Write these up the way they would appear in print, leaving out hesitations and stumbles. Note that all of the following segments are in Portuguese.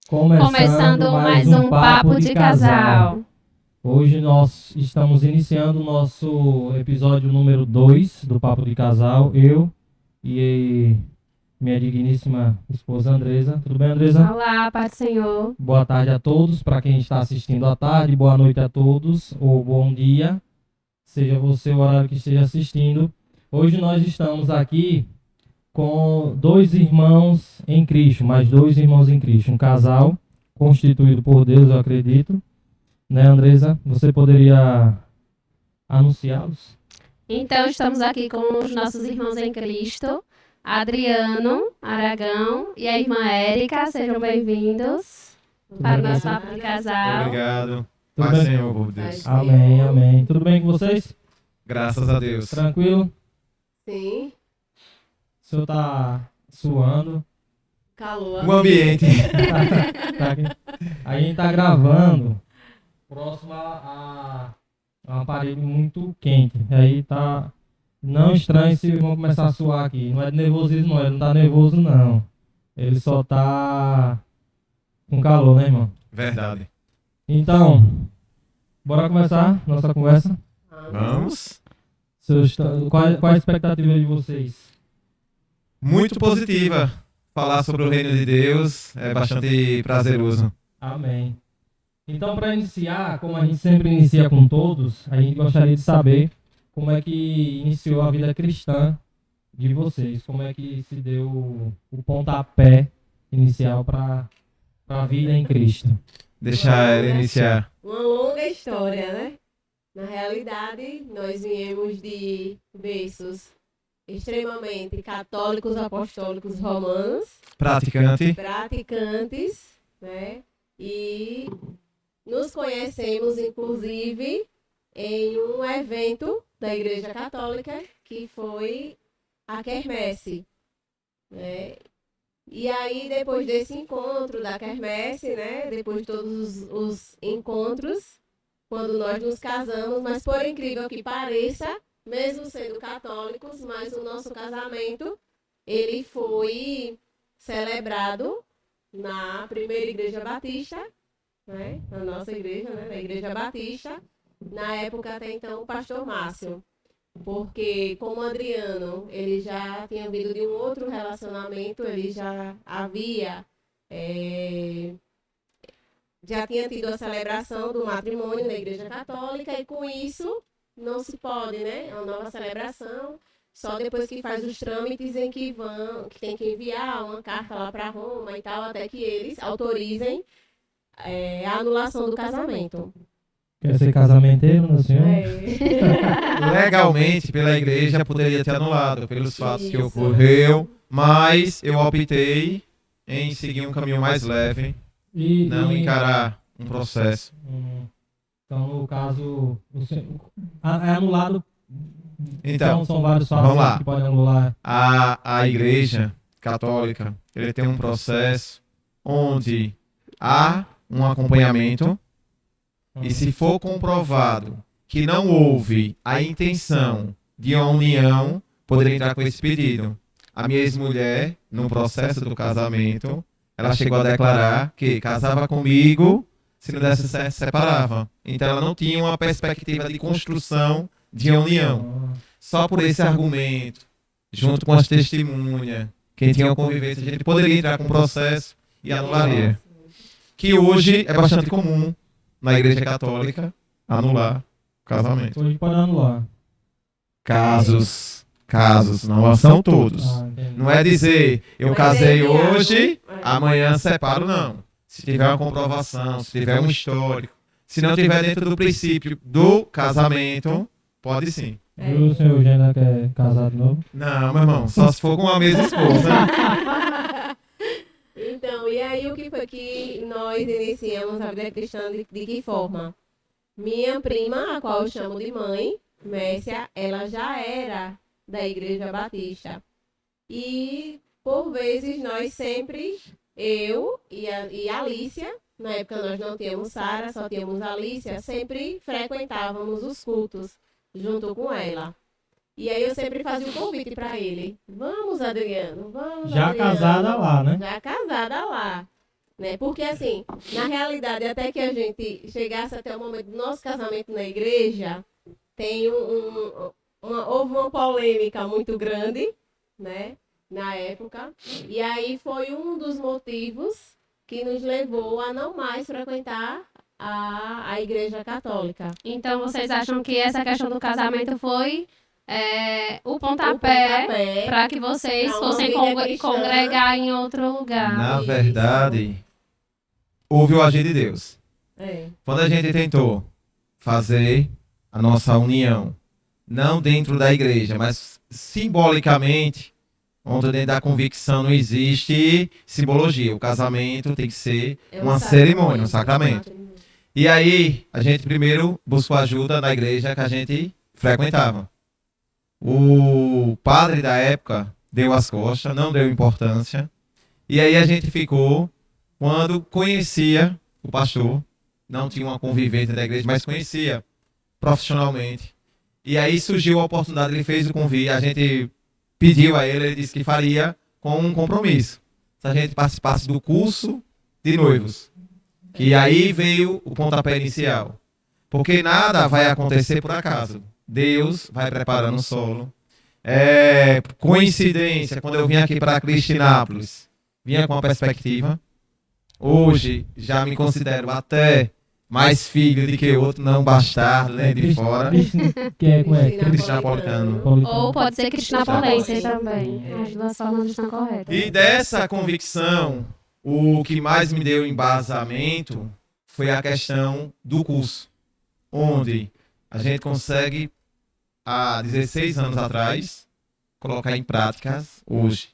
Começando mais um Papo de Casal. Hoje nós estamos iniciando o nosso episódio número 2 do Papo de Casal. Eu e minha digníssima esposa Andresa. Tudo bem, Andresa? Olá, Paz do Senhor. Boa tarde a todos, para quem está assistindo à tarde. Boa noite a todos, ou bom dia, seja você o horário que esteja assistindo. Hoje nós estamos aqui com dois irmãos em Cristo, mais dois irmãos em Cristo, um casal constituído por Deus, eu acredito. Né, Andresa? Você poderia anunciá-los? Então, estamos aqui com os nossos irmãos em Cristo, Adriano Aragão e a irmã Érica. Sejam bem-vindos para o nosso Papo de Casal. Obrigado. Tudo Paz, bem? Senhor, por Deus. Amém, amém. Tudo bem com vocês? Graças a Deus. Tranquilo? Sim, O senhor tá suando? calor. O ambiente. Tá aqui. A gente tá gravando próximo a uma parede muito quente. Aí tá... Não estranhe se vão começar a suar aqui. Não é de nervosismo, não. Ele não tá nervoso, não. Ele só tá com calor, né, irmão? Verdade. Então, bora começar nossa conversa? Vamos. Qual a expectativa de vocês? Muito positiva. Falar sobre o reino de Deus é bastante prazeroso. Amém. Então, para iniciar, como a gente sempre inicia com todos, a gente gostaria de saber como é que iniciou a vida cristã de vocês, como é que se deu o pontapé inicial para a vida em Cristo. Deixar ele iniciar. Uma longa história, né? Na realidade, nós viemos de berços extremamente católicos, apostólicos, romanos, Praticante. praticantes, né? E nos conhecemos, inclusive, em um evento da Igreja Católica, que foi a Quermesse, né? E aí, depois desse encontro da Quermesse, né? Depois de todos os encontros, quando nós nos casamos, mas por incrível que pareça, mesmo sendo católicos, mas o nosso casamento, ele foi celebrado na primeira Igreja Batista, né? Na nossa igreja, né? Na Igreja Batista, na época até então o pastor Márcio. Porque como Adriano, ele já tinha vindo de um outro relacionamento, ele já havia, já tinha tido a celebração do matrimônio na Igreja Católica e com isso não se pode, né? É uma nova celebração, só depois que faz os trâmites em que tem que enviar uma carta lá para Roma e tal, até que eles autorizem a anulação do casamento. Quer ser casamenteiro, meu senhor? Legalmente, pela igreja, poderia ter anulado pelos fatos que Isso. ocorreu, mas eu optei em seguir um caminho mais leve, não encarar um processo. Então, no caso, é anulado. Então, São vários vamos fatos lá. que podem anular. A igreja católica, ele tem um processo onde há um acompanhamento e se for comprovado que não houve a intenção de uma união, poderia entrar com esse pedido. A minha ex-mulher, no processo do casamento, ela chegou a declarar que casava comigo, se não desse certo, separava. Então ela não tinha uma perspectiva de construção de união. Só por esse argumento, junto com as testemunhas, quem tinha convivência, a gente poderia entrar com o processo e anularia. Que hoje é bastante comum na Igreja Católica anular o casamento. Hoje pode anular. Casos, não são todos. Entendi. Não é dizer, eu casei hoje, amanhã separo, não. Se tiver uma comprovação, se tiver um histórico, se não tiver dentro do princípio do casamento, pode sim. Viu, o senhor Eugênio, que é casado novo? Não, meu irmão, só se for com a mesma esposa. Então, e aí o que foi que nós iniciamos a vida cristã de que forma? Minha prima, a qual eu chamo de mãe, Messia, ela já era da Igreja Batista. E, por vezes, nós sempre, eu e a Alicia, na época nós não tínhamos Sara, só tínhamos Alícia, sempre frequentávamos os cultos junto com ela. E aí eu sempre fazia um convite para ele. Vamos, Adriano, vamos, Já Adriano. casada lá, né? Já casada lá. Né? Porque assim, na realidade, até que a gente chegasse até o momento do nosso casamento na igreja, tem houve uma polêmica muito grande, né? Na época. E aí foi um dos motivos que nos levou a não mais frequentar a igreja católica. Então, vocês acham que essa questão do casamento foi o pontapé para que vocês pra uma fossem vida cristã. congregar em outro lugar? Na isso. verdade, houve o agir de Deus. É. Quando a gente tentou fazer a nossa união, não dentro da igreja, mas simbolicamente, onde dentro da convicção não existe simbologia. O casamento tem que ser uma cerimônia, um sacramento. E aí, a gente primeiro buscou ajuda na igreja que a gente frequentava. O padre da época deu as costas, não deu importância. E aí a gente ficou, quando conhecia o pastor, não tinha uma convivência da igreja, mas conhecia profissionalmente. E aí surgiu a oportunidade, ele fez o convite, a gente pediu a ele, ele disse que faria com um compromisso. Se a gente participasse do curso de noivos. Que aí veio o pontapé inicial. Porque nada vai acontecer por acaso. Deus vai preparando o solo. Coincidência, quando eu vim aqui para Cristinápolis, vinha com uma perspectiva. Hoje já me considero até mais filho do que outro, não bastardo, né, de fora. Como é? Cristinapolitano. Ou pode ser cristinapolense também. As duas formas estão corretas. E dessa convicção, o que mais me deu embasamento foi a questão do curso, onde a gente consegue, há 16 anos atrás, colocar em práticas hoje.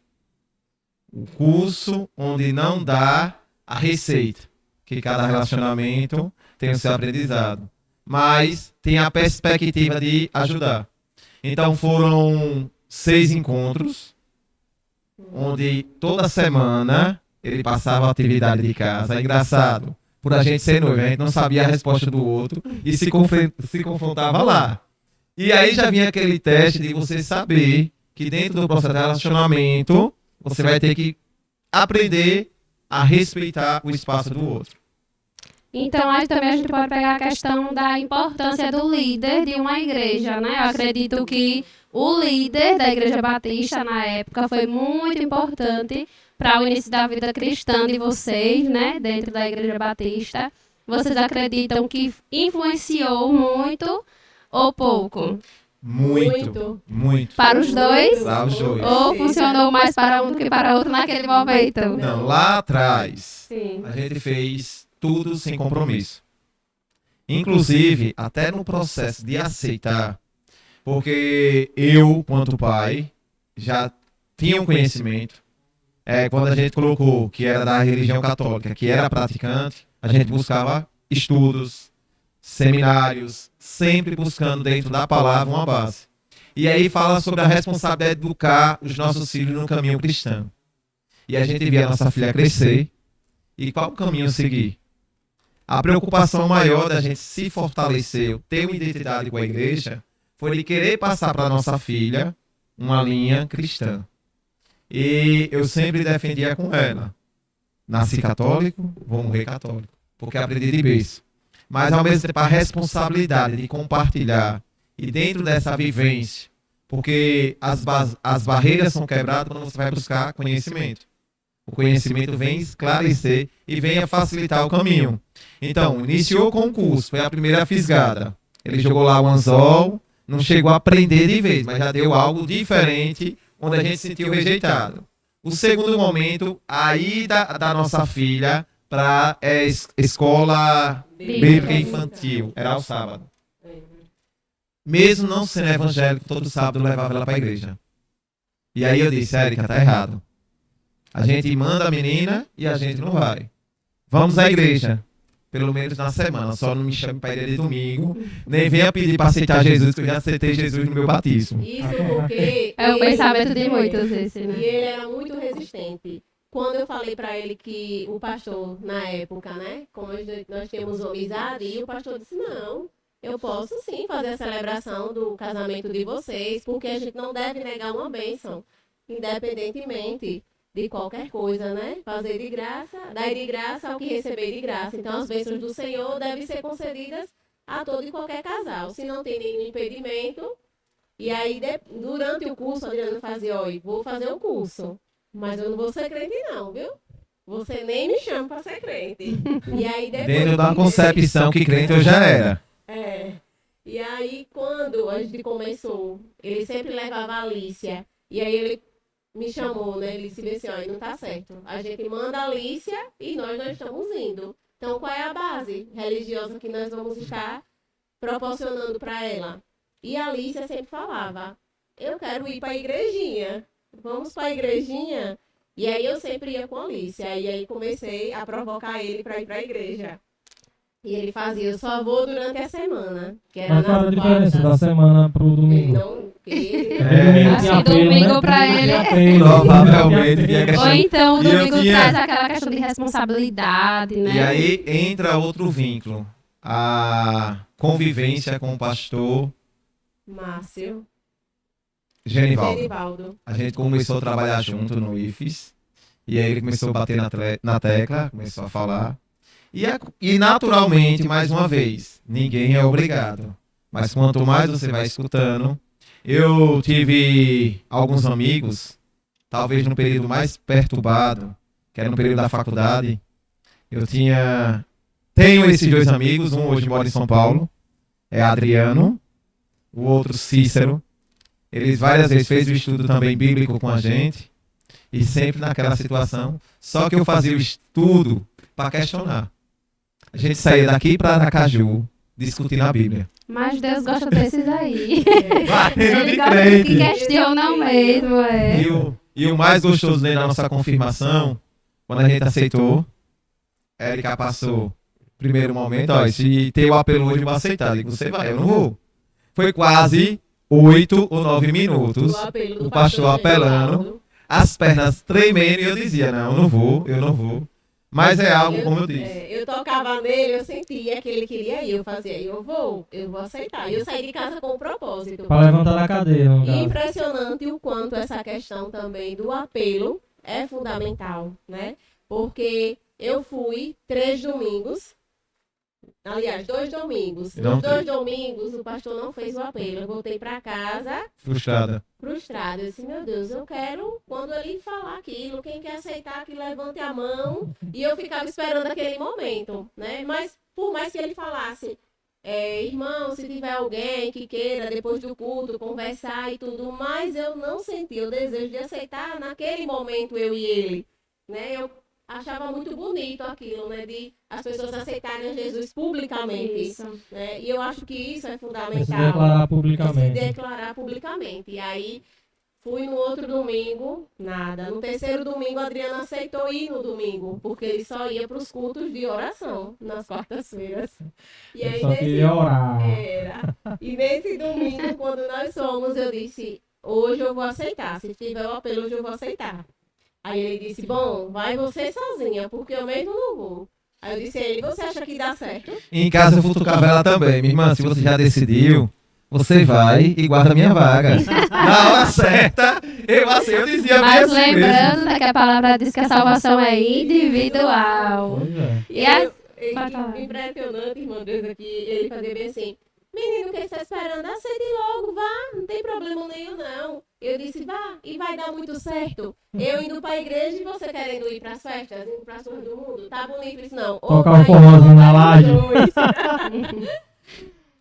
O curso onde não dá a receita, que cada relacionamento tem o seu aprendizado, mas tem a perspectiva de ajudar. Então foram 6 encontros, onde toda semana ele passava a atividade de casa. É engraçado, por a gente ser noivo, a gente não sabia a resposta do outro e se confrontava lá. E aí já vinha aquele teste de você saber que dentro do processo de relacionamento, você vai ter que aprender a respeitar o espaço do outro. Então, aí também a gente pode pegar a questão da importância do líder de uma igreja, né? Eu acredito que o líder da Igreja Batista, na época, foi muito importante para o início da vida cristã de vocês, né? Dentro da Igreja Batista. Vocês acreditam que influenciou muito ou pouco? Muito. Para os dois? Para os dois. Ou funcionou mais para um do que para outro naquele momento? Não, lá atrás, Sim. a gente fez tudo sem compromisso. Inclusive, até no processo de aceitar, porque eu, quanto pai, já tinha um conhecimento. Quando a gente colocou que era da religião católica, que era praticante, a gente buscava estudos, seminários, sempre buscando dentro da palavra uma base. E aí fala sobre a responsabilidade de educar os nossos filhos no caminho cristão. E a gente via a nossa filha crescer. E qual caminho seguir? A preocupação maior da gente se fortalecer, ter uma identidade com a igreja, foi de querer passar para a nossa filha uma linha cristã. E eu sempre defendia com ela. Nasci católico, vou morrer católico. Porque aprendi de berço. Mas ao mesmo tempo a responsabilidade de compartilhar. E dentro dessa vivência, porque as barreiras são quebradas quando você vai buscar conhecimento. O conhecimento vem esclarecer e vem a facilitar o caminho. Então, iniciou com o curso, foi a primeira fisgada. Ele jogou lá o anzol, não chegou a aprender de vez, mas já deu algo diferente, onde a gente se sentiu rejeitado. O segundo momento, a ida da nossa filha para escola bíblica infantil, era ao sábado. Mesmo não sendo evangélico, todo sábado eu levava ela para a igreja. E aí eu disse, Érica, tá errado. A gente manda a menina e a gente não vai. Vamos à igreja. Pelo menos na semana. Só não me chame para ir de domingo. Nem venha pedir para aceitar Jesus, que eu já aceitei Jesus no meu batismo. Isso porque... É o pensamento de muitos esse, né? E ele era muito resistente. quando eu falei para ele que o pastor, na época, né, como nós temos amizade, e o pastor disse, não, eu posso sim fazer a celebração do casamento de vocês, porque a gente não deve negar uma bênção, independentemente de qualquer coisa, né? Fazer de graça, dar de graça ao que receber de graça. Então, as bênçãos do Senhor devem ser concedidas a todo e qualquer casal, se não tem nenhum impedimento. E aí, durante o curso, a Adriana fazia, olha, vou fazer o curso, mas eu não vou ser crente não, viu? Você nem me chama para ser crente. E aí, depois, Dentro da concepção que crente eu já era. E aí, quando a gente começou, ele sempre levava a Alicia. E aí, ele me chamou, né? Ele disse assim, olha, não tá certo. A gente manda a Alicia e nós não estamos indo. Então, qual é a base religiosa que nós vamos estar proporcionando para ela? E a Alicia sempre falava, eu quero ir para a igrejinha. Vamos para a igrejinha? E aí, eu sempre ia com a Alicia. E aí, comecei a provocar ele para ir para a igreja. E ele fazia, eu só vou durante a semana. Que era Mas qual a diferença quartas. da semana pro domingo? Não, Acho que domingo pra ele- Provavelmente tinha Ou questão. então o E eu domingo tinha- traz aquela questão de responsabilidade, né? E aí entra outro vínculo. A convivência com o pastor Márcio, Genivaldo. Genivaldo. A gente começou a trabalhar junto no IFES. E aí ele começou a bater na tecla, começou a falar. E naturalmente, mais uma vez, ninguém é obrigado. Mas quanto mais você vai escutando... Eu tive alguns amigos, talvez no período mais perturbado, que era no período da faculdade. Tenho esses dois amigos, um hoje mora em São Paulo, é Adriano, o outro Cícero. Eles várias vezes fez o estudo também bíblico com a gente, e sempre naquela situação. Só que eu fazia o estudo para questionar. A gente saía daqui para Aracaju, discutindo a Bíblia. Mas Deus gosta desses aí. Batendo Ele de gosta de que frente. questionam mesmo, é. E o mais gostoso dentro da nossa confirmação, quando a gente aceitou, Érica passou, primeiro momento, ó, se tem o apelo hoje, eu vou aceitar. Eu digo, você vai, eu não vou. Foi quase 8 ou 9 minutos, O apelo do o pastor apelando, Genivaldo. as pernas tremendo, e eu dizia, não, eu não vou. Mas é algo, como eu disse. Eu tocava nele, eu sentia que ele queria ir. Eu fazia, eu vou aceitar. E eu saí de casa com um propósito. Pra levantar da cadeira, no E caso. impressionante o quanto essa questão também do apelo é fundamental, né? Porque eu fui 3 domingos, aliás, 2 domingos. Não, Nos 2 três. domingos, o pastor não fez o apelo. Eu voltei para casa Frustrada. frustrada. Eu disse, meu Deus, eu quero, quando ele falar aquilo, quem quer aceitar que levante a mão. E eu ficava esperando aquele momento, né? Mas, por mais que ele falasse, irmão, se tiver alguém que queira, depois do culto, conversar e tudo, mas eu não senti o desejo de aceitar naquele momento eu e ele, né? Eu achava muito bonito aquilo, né? De as pessoas aceitarem Jesus publicamente, Isso. né? E eu acho que isso é Pra se fundamental. declarar Se publicamente. declarar publicamente. E aí, fui no outro domingo, nada. No terceiro domingo, a Adriana aceitou ir no domingo, porque ele só ia para os cultos de oração, nas quartas-feiras. E Eu aí, só queria orar. E nesse domingo, quando nós fomos, eu disse, hoje eu vou aceitar. Se tiver o apelo, hoje eu vou aceitar. Aí ele disse, bom, vai você sozinha, porque eu mesmo não vou. Aí eu disse a ele, você acha que dá certo? Em casa eu futucava ela também. Minha irmã, se você já decidiu, você vai e guarda a minha vaga. Na hora certa, eu dizia Mas assim mesmo. lembrando, né, que a palavra diz que a salvação é individual. Pois é. E a... Ele, Pode falar. impressionante, irmão Deus, aqui, ele fazia bem assim, menino, que está esperando, aceite logo, vá, não tem problema nenhum, não. Eu disse, vá, e vai dar muito certo. Eu indo para a igreja e você querendo ir para as festas, indo para as coisas do mundo, tá bonito isso, não. Ou Tocar vai um forrozinho na ou vai laje. os dois.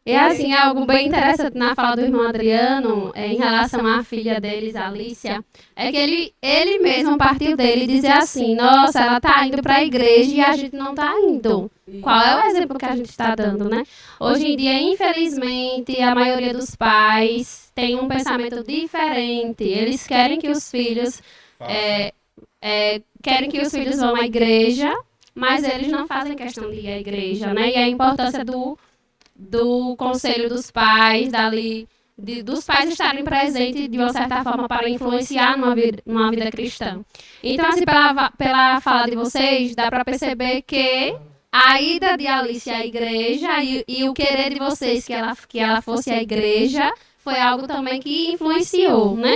E assim, algo bem interessante na fala do irmão Adriano, em relação à filha deles, Alicia, é que ele mesmo partiu dele e dizia assim, nossa, ela tá indo para a igreja e a gente não tá indo. Qual é o exemplo que a gente está dando, né? Hoje em dia, infelizmente, a maioria dos pais tem um pensamento diferente. Eles querem que os filhos querem que os filhos vão à igreja, mas eles não fazem questão de ir à igreja, né? E a importância do conselho dos pais, dali dos pais estarem presentes de uma certa forma para influenciar numa vida cristã. Então, assim, pela fala de vocês, dá para perceber que a ida de Alice à igreja e o querer de vocês que ela fosse à igreja foi algo também que influenciou, né?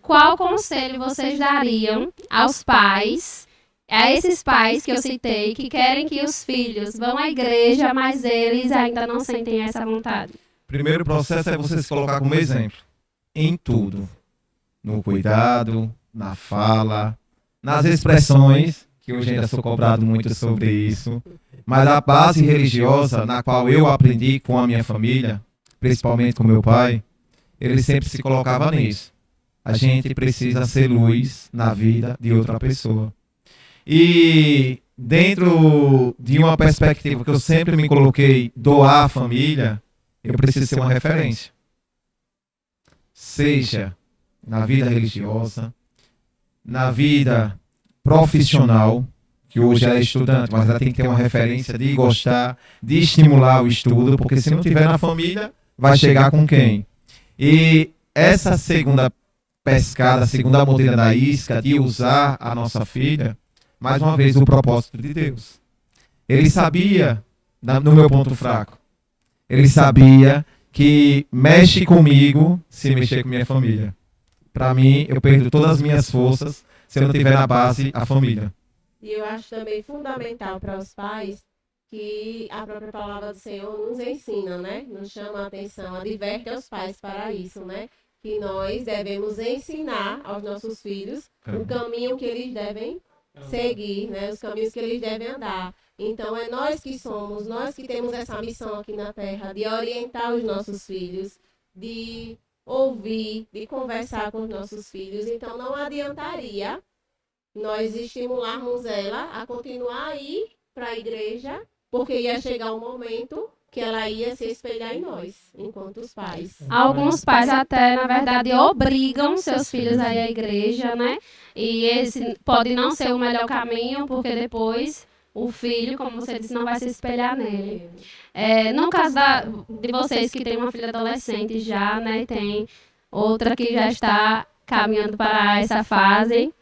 Qual conselho vocês dariam aos pais, a esses pais que eu citei, que querem que os filhos vão à igreja, mas eles ainda não sentem essa vontade? Primeiro processo é você se colocar como exemplo em tudo. No cuidado, na fala, nas expressões, que hoje ainda sou cobrado muito sobre isso. Mas a base religiosa na qual eu aprendi com a minha família, principalmente com meu pai, ele sempre se colocava nisso. A gente precisa ser luz na vida de outra pessoa. E dentro de uma perspectiva que eu sempre me coloquei, doar a família, eu preciso ser uma referência. Seja na vida religiosa, na vida profissional, que hoje ela é estudante, mas ela tem que ter uma referência de gostar, de estimular o estudo, porque se não tiver na família, vai chegar com quem? E essa segunda pescada, a segunda mordida da isca, de usar a nossa filha, mais uma vez, o propósito de Deus. Ele sabia, no meu ponto fraco, ele sabia que mexe comigo se mexer com minha família. Para mim, eu perdo todas as minhas forças se eu não tiver na base a família. E eu acho também fundamental para os pais que a própria palavra do Senhor nos ensina, né? Nos chama a atenção, adverte aos pais para isso, né? Que nós devemos ensinar aos nossos filhos o caminho que eles devem seguir, né? Os caminhos que eles devem andar. Então, é nós que temos essa missão aqui na Terra, de orientar os nossos filhos, de ouvir, de conversar com os nossos filhos. Então, não adiantaria nós estimularmos ela a continuar a ir para a igreja, porque ia chegar um momento que ela ia se espelhar em nós, enquanto os pais. Alguns pais até, na verdade, obrigam seus filhos a ir à igreja, né? E esse pode não ser o melhor caminho, porque depois o filho, como você disse, não vai se espelhar nele. No caso de vocês que têm uma filha adolescente já, né? Tem outra que já está caminhando para essa fase.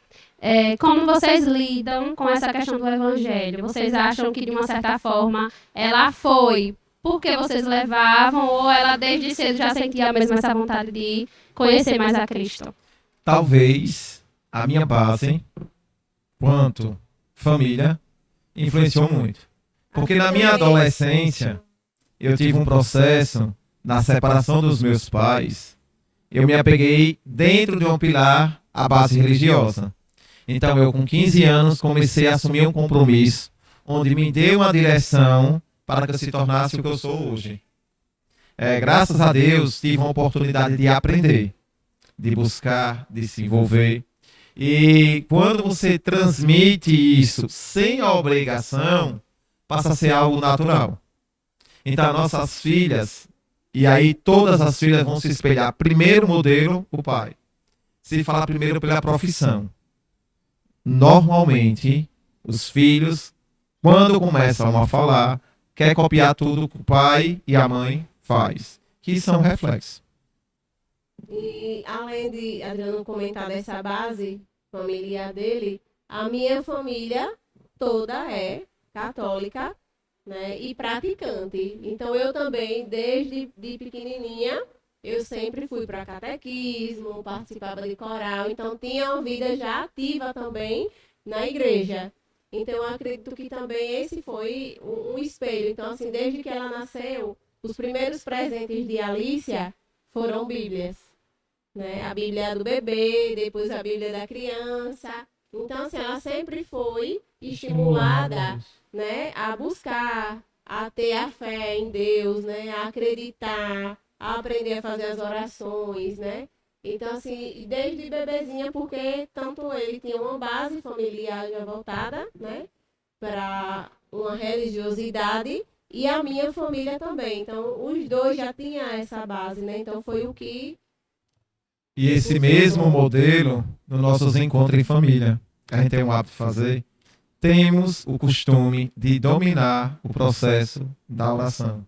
Como vocês lidam com essa questão do evangelho? Vocês acham que, de uma certa forma, ela foi porque vocês levavam, ou ela desde cedo já sentia mesmo essa vontade de conhecer mais a Cristo? Talvez a minha base, quanto família, influenciou muito. Porque na minha adolescência, eu tive um processo na separação dos meus pais. Eu me apeguei dentro de um pilar à base religiosa. Então, eu com 15 anos comecei a assumir um compromisso, onde me deu uma direção para que eu se tornasse o que eu sou hoje. Graças a Deus, tive uma oportunidade de aprender, de buscar, de se envolver. E quando você transmite isso sem a obrigação, passa a ser algo natural. Então, nossas filhas, e aí todas as filhas vão se espelhar. Primeiro modelo, o pai. Se falar primeiro pela profissão. Normalmente, os filhos, quando começam a falar, quer copiar tudo que o pai e a mãe faz, que são reflexos. E além de Adriano comentar dessa base familiar dele, a minha família toda é católica, né, e praticante. Então eu também, desde de pequenininha, eu sempre fui para catequismo, participava de coral, então tinha uma vida já ativa também na igreja. Então, eu acredito que também esse foi um espelho. Então, assim, desde que ela nasceu, os primeiros presentes de Alicia foram Bíblias. Né? A Bíblia do bebê, depois a Bíblia da criança. Então, assim, ela sempre foi estimulada, né, a buscar, a ter a fé em Deus, né, a acreditar, a aprender a fazer as orações, né? Então, assim, desde bebezinha, porque tanto ele tinha uma base familiar já voltada, né, para uma religiosidade, e a minha família também. Então, os dois já tinham essa base, né? Então, foi o que... E esse mesmo modelo, nos nossos encontros em família, a gente tem um hábito de fazer, temos o costume de dominar o processo da oração.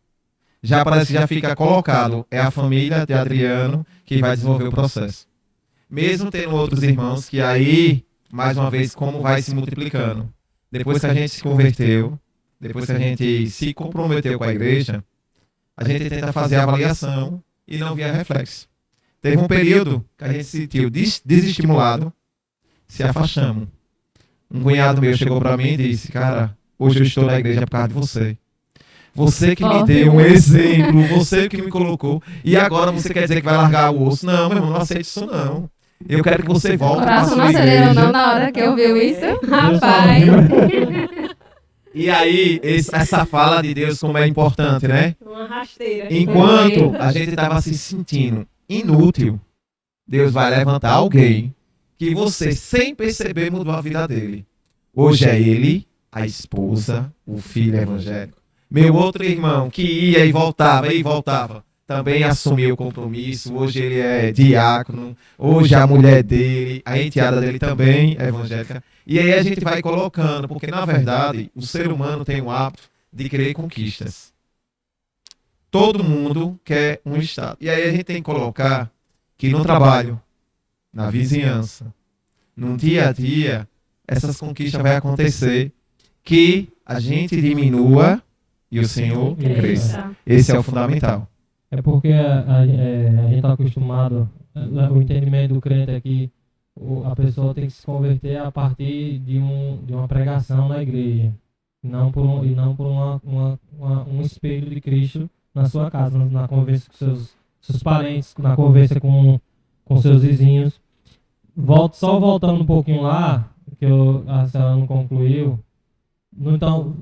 já parece que já fica colocado. É a família de Adriano que vai desenvolver o processo. Mesmo tendo outros irmãos que aí, mais uma vez, como vai se multiplicando. Depois que a gente se converteu, depois que a gente se comprometeu com a igreja, a gente tenta fazer a avaliação e não via reflexo. Teve um período que a gente se sentiu desestimulado, se afastamos. Um cunhado meu chegou para mim e disse, cara, hoje eu estou na igreja por causa de você. Você que me deu um exemplo, você que me colocou, e agora você quer dizer que vai largar o osso? Não, meu irmão, não aceito isso não. Eu quero que você volte para a Coração sua não acelerou igreja. não na hora que eu vi isso. Rapaz. E aí, essa fala de Deus como é importante, né? Uma rasteira. Enquanto a gente estava se sentindo inútil, Deus vai levantar alguém que você, sem perceber, mudou a vida dele. Hoje é ele, a esposa, o filho evangélico. Meu outro irmão, que ia e voltava, também assumiu o compromisso. Hoje ele é diácono. Hoje a mulher dele, a enteada dele também é evangélica. E aí a gente vai colocando, porque na verdade o ser humano tem o hábito de querer conquistas. Todo mundo quer um estado. E aí a gente tem que colocar que no trabalho, na vizinhança, no dia a dia, essas conquistas vão acontecer, que a gente diminua e o Senhor cresça. Esse é o fundamental. É porque a gente está acostumado, o entendimento do crente é que a pessoa tem que se converter a partir de uma pregação na igreja, e não por um espelho de Cristo na sua casa, na conversa com seus parentes, na conversa com seus vizinhos. Só voltando um pouquinho lá, que a senhora não concluiu. Então,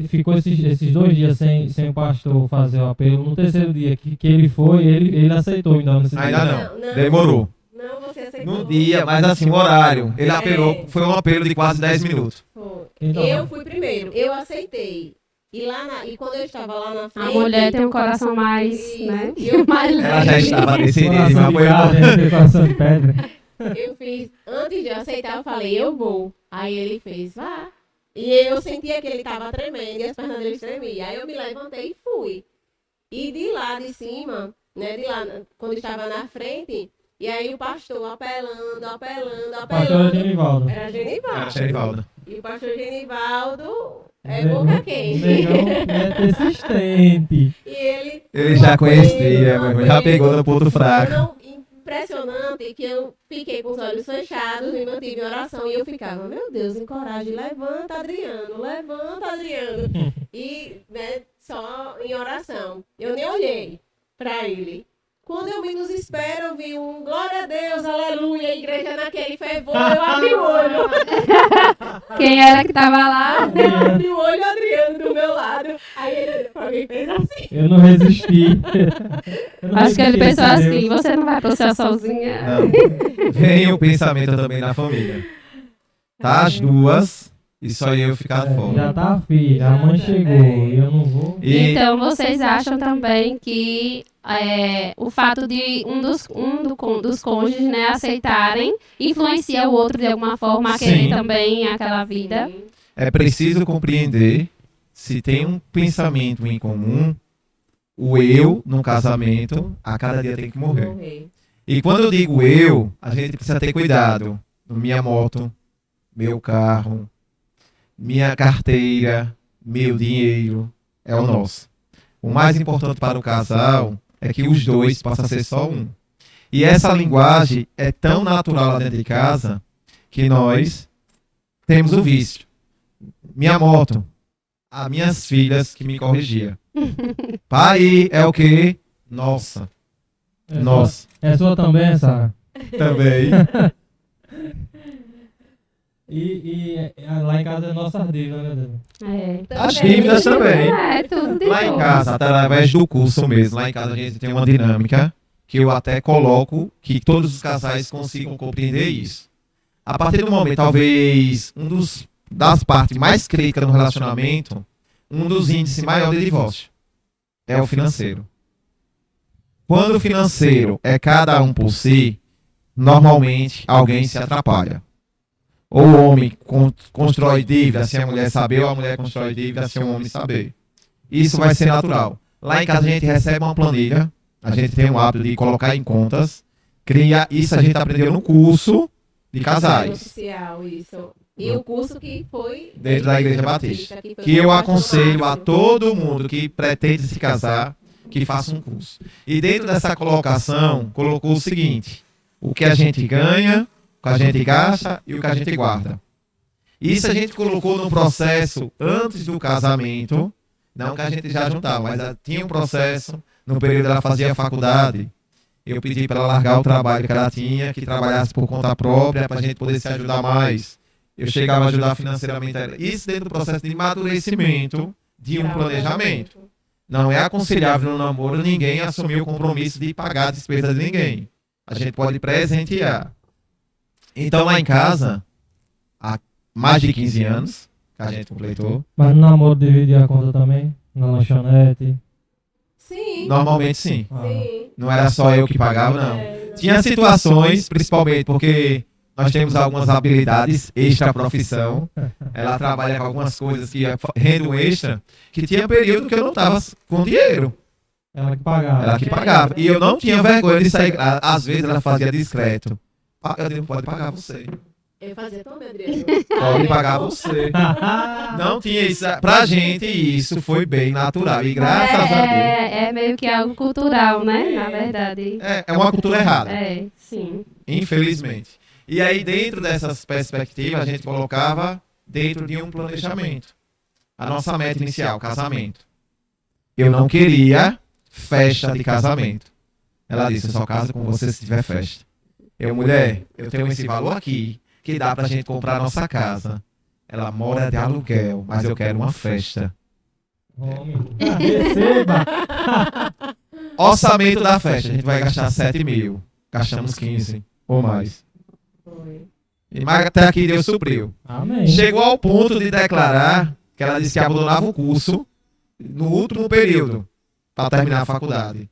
ficou esses 2 dias sem o pastor fazer o apelo. No terceiro dia que ele foi, ele aceitou. Então, Ainda não. Demorou. Não, você aceitou. No dia, mas assim, o horário. Ele apelou, foi um apelo de quase 10 minutos. Foi. Então, Eu fui primeiro, eu aceitei. E quando eu estava lá na A frente... mulher tem um coração mais, né? Mais Ela já leve. estava decidida, coração mas de foi carne, tem coração de pedra. Eu fiz, antes de eu aceitar, eu falei, eu vou. Aí ele fez, vá. E eu sentia que ele estava tremendo e as pernas dele tremiam. Aí eu me levantei e fui. E de lá de cima, né, de lá, quando estava na frente, e aí o pastor apelando. Pastor é Genivaldo. Era Genivaldo. Era Genivaldo. E o pastor Genivaldo é boca quente. Negão é persistente. E Ele já conhecia, meu irmão, já pegou no ponto fraco. Não, impressionante que eu fiquei com os olhos fechados, me mantive em oração e eu ficava, meu Deus, encoraje, levanta Adriano. E, né, só em oração. Eu nem olhei para ele. Quando eu menos espero, eu vi um glória a Deus, aleluia, a igreja naquele fervor, eu abri o olho. Quem era que tava lá? Eu abri o olho, Adriano do meu lado. Aí ele alguém fez assim. Eu não resisti. Eu não Acho que ele resisti pensou a esse assim, Deus. você não vai pro céu sozinha. Não. Vem o pensamento também na família. Tá as duas e só eu ficar Já fora. tá filho, a mãe chegou, eu não vou. E Então, vocês acham também que o fato de um dos cônjuges, né, aceitarem influencia o outro de alguma forma a querer Sim. também aquela vida? é preciso compreender, se tem um pensamento em comum, o eu no casamento, a cada dia tem que morrer. E quando eu digo eu, a gente precisa ter cuidado. Minha moto, meu carro, minha carteira, meu dinheiro, é o nosso. O mais importante para o casal é que os dois possam ser só um. E essa linguagem é tão natural lá dentro de casa que nós temos o vício. Minha moto, as minhas filhas que me corrigiam. Pai, é o quê? Nossa. Nossa. É sua também, Sara? Também. E lá em casa é nossa dívida, né, Deus? As dívidas também. Tudo de Lá em bom. casa, através do curso mesmo, lá em casa a gente tem uma dinâmica que eu até coloco que todos os casais consigam compreender isso. A partir do momento, talvez, das partes mais críticas no relacionamento, um dos índices maiores de divórcio é o financeiro. Quando o financeiro é cada um por si, normalmente alguém se atrapalha. Ou o homem constrói dívida sem a mulher saber, ou a mulher constrói dívida sem o homem saber. Isso vai ser natural. Lá em casa a gente recebe uma planilha, a gente tem o hábito de colocar em contas, isso a gente aprendeu no curso de casais, Oficial, isso. E o curso que foi dentro da Igreja Batista, foi que eu por aconselho a Márcio. todo mundo que pretende se casar, que faça um curso. E dentro dessa colocação, colocou o seguinte, o que a gente ganha, o que a gente gasta e o que a gente guarda. Isso a gente colocou no processo antes do casamento, não que a gente já juntava, mas tinha um processo, no período ela fazia faculdade, eu pedi para ela largar o trabalho que ela tinha, que trabalhasse por conta própria, para a gente poder se ajudar mais. Eu chegava a ajudar financeiramente a ela. Isso dentro do processo de amadurecimento de um planejamento. Não é aconselhável no namoro ninguém assumir o compromisso de pagar a despesa de ninguém. A gente pode presentear. Então lá em casa, há mais de 15 anos, que a gente completou, Mas no namoro dividia a conta também? Na lanchonete? Sim, normalmente sim. Ah. sim. Não era só eu que pagava, não. É, Tinha situações, principalmente porque nós temos algumas habilidades extra-profissão. Ela trabalha com algumas coisas que rendem um extra, que tinha período que eu não estava com dinheiro. Ela que pagava. Ela que pagava. E eu não tinha vergonha de sair. Às vezes ela fazia discreto. Eu digo, pode pagar você. Eu fazia também, Adriano. Pode pagar você. Não tinha isso. Pra gente, isso foi bem natural. E graças a Deus. É meio que algo cultural, né? Na verdade. É uma cultura errada. É, sim. Infelizmente. E aí, dentro dessas perspectivas, a gente colocava dentro de um planejamento. A nossa meta inicial, casamento. Eu não queria festa de casamento. Ela disse, eu só caso com você se tiver festa. Eu, mulher, eu tenho esse valor aqui, que dá pra gente comprar a nossa casa. Ela mora de aluguel, mas eu quero uma festa. Homem. Receba! Orçamento da festa, a gente vai gastar 7 mil. Gastamos 15 ou mais. Foi. Mas até aqui Deus supriu. Amém. Chegou ao ponto de declarar que ela disse que abandonava o curso no último período para terminar a faculdade,